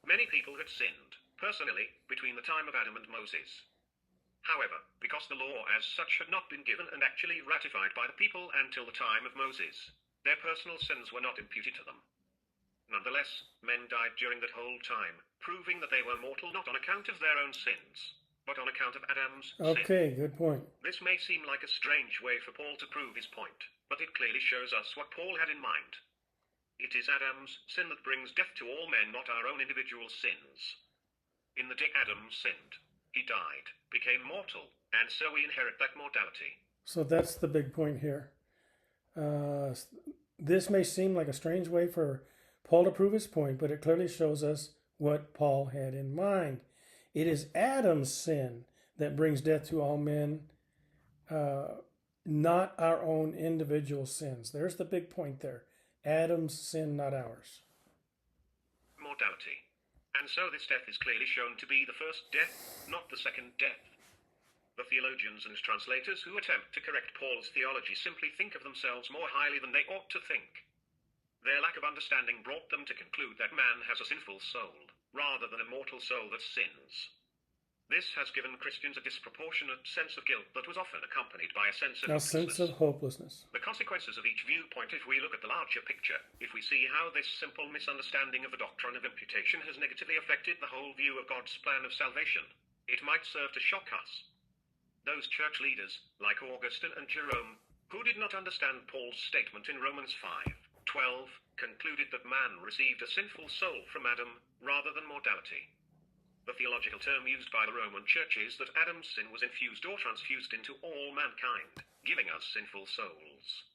Many people had sinned, personally, between the time of Adam and Moses. However, because the law as such had not been given and actually ratified by the people until the time of Moses, their personal sins were not imputed to them. Nonetheless, men died during that whole time, proving that they were mortal not on account of their own sins, but on account of Adam's sin. Okay, good point. This may seem like a strange way for Paul to prove his point, but it clearly shows us what Paul had in mind. It is Adam's sin that brings death to all men, not our own individual sins. In the day Adam sinned, he died, became mortal, and so we inherit that mortality. So that's the big point here. This may seem like a strange way for Paul to prove his point, but it clearly shows us what Paul had in mind. It is Adam's sin that brings death to all men, not our own individual sins. There's the big point there. Adam's sin, not ours. Mortality. And so this death is clearly shown to be the first death, not the second death. The theologians and translators who attempt to correct Paul's theology simply think of themselves more highly than they ought to think. Their lack of understanding brought them to conclude that man has a sinful soul, rather than a mortal soul that sins. This has given Christians a disproportionate sense of guilt that was often accompanied by a sense of hopelessness. The consequences of each viewpoint, if we look at the larger picture, if we see how this simple misunderstanding of the doctrine of imputation has negatively affected the whole view of God's plan of salvation, it might serve to shock us. Those church leaders, like Augustine and Jerome, who did not understand Paul's statement in Romans 5:12, concluded that man received a sinful soul from Adam rather than mortality. The theological term used by the Roman Church is that Adam's sin was infused or transfused into all mankind, giving us sinful souls.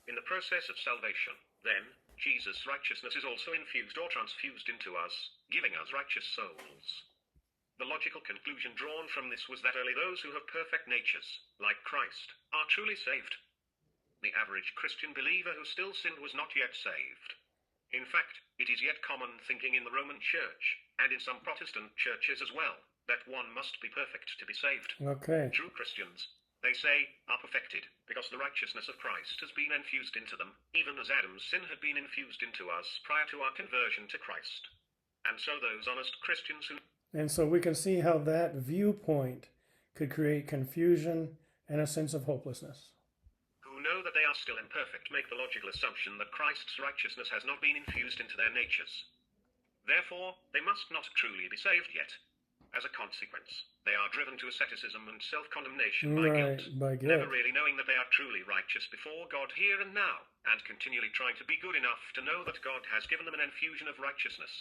In the process of salvation, then, Jesus' righteousness is also infused or transfused into us, giving us righteous souls. The logical conclusion drawn from this was that only those who have perfect natures, like Christ, are truly saved. The average Christian believer who still sinned was not yet saved. In fact, it is yet common thinking in the Roman Church, and in some Protestant churches as well, that one must be perfect to be saved. Okay. True Christians, they say, are perfected, because the righteousness of Christ has been infused into them, even as Adam's sin had been infused into us prior to our conversion to Christ. And so those honest Christians who... And so we can see how that viewpoint could create confusion and a sense of hopelessness. Who know that they are still imperfect make the logical assumption that Christ's righteousness has not been infused into their natures. Therefore, they must not truly be saved yet. As a consequence, they are driven to asceticism and self-condemnation by guilt, never really knowing that they are truly righteous before God here and now, and continually trying to be good enough to know that God has given them an infusion of righteousness.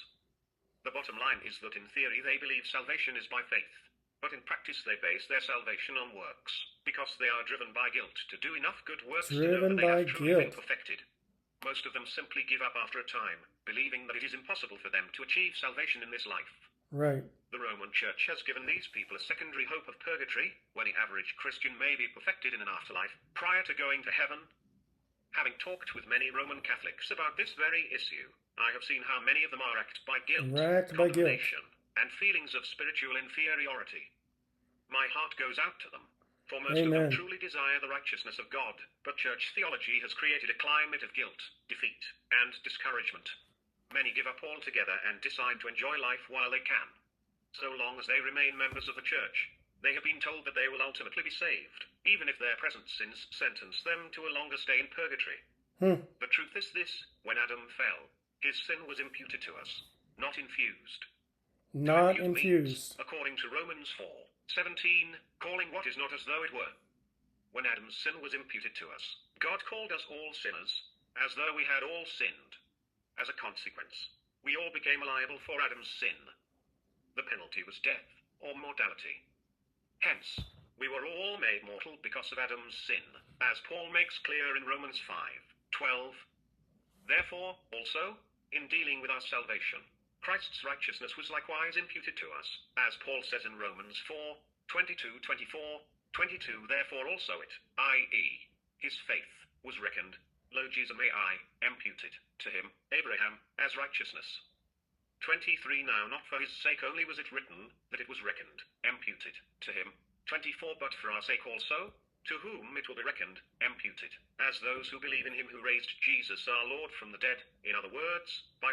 The bottom line is that in theory they believe salvation is by faith, but in practice they base their salvation on works, because they are driven by guilt to do enough good works to know that they have truly been perfected. Most of them simply give up after a time, believing that it is impossible for them to achieve salvation in this life. Right. The Roman Church has given these people a secondary hope of purgatory, where the average Christian may be perfected in an afterlife, prior to going to heaven. Having talked with many Roman Catholics about this very issue, I have seen how many of them are racked by guilt, condemnation, and feelings of spiritual inferiority. My heart goes out to them, for most of them truly desire the righteousness of God, but church theology has created a climate of guilt, defeat, and discouragement. Many give up altogether and decide to enjoy life while they can. So long as they remain members of the church, they have been told that they will ultimately be saved, even if their present sins sentence them to a longer stay in purgatory. The truth is this: when Adam fell, his sin was imputed to us, not infused. Not infused. Means, according to Romans 4:17, calling what is not as though it were. When Adam's sin was imputed to us, God called us all sinners, as though we had all sinned. As a consequence, we all became liable for Adam's sin. The penalty was death, or mortality. Hence, we were all made mortal because of Adam's sin, as Paul makes clear in Romans 5:12. Therefore, also, in dealing with our salvation, Christ's righteousness was likewise imputed to us, as Paul says in Romans 4:22-24, therefore also it, i.e., his faith, was reckoned, imputed to him, Abraham, as righteousness. 23 Now not for his sake only was it written, that it was reckoned, imputed, to him. 24 But for our sake also, to whom it will be reckoned, imputed, as those who believe in him who raised Jesus our Lord from the dead, in other words, by